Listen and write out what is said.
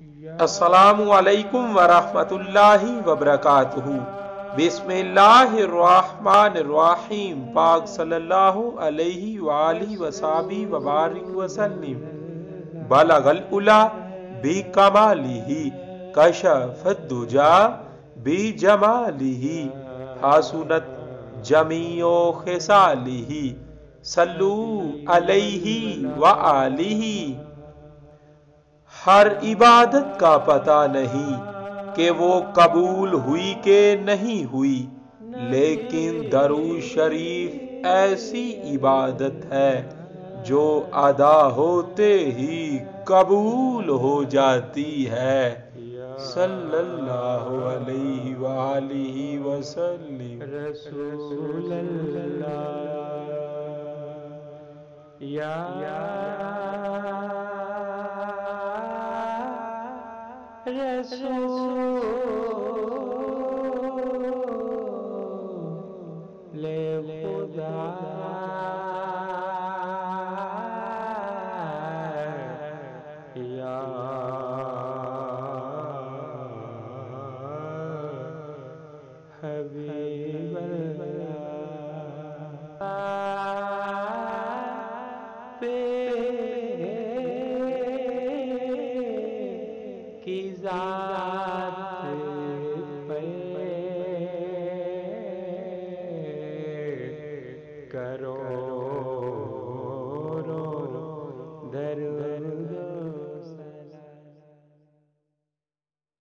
السلام علیکم ورحمۃ اللہ وبرکاتہ۔ بسم اللہ الرحمن الرحیم۔ پاک صلی اللہ علیہ وآلہ وصحبہ وبارک وسلم۔ بلغ العلا بکمالہ کشف الدجی بجمالہ حسنت جمیع خصالہ صلو علیہ وآلہ۔ ہر عبادت کا پتہ نہیں کہ وہ قبول ہوئی کہ نہیں ہوئی، لیکن درود شریف ایسی عبادت ہے جو ادا ہوتے ہی قبول ہو جاتی ہے۔ صلی اللہ علیہ وآلہ وسلم۔ رسول اللہ یا رسول خدا یا حبیب اللہ کی ذات پہ کرو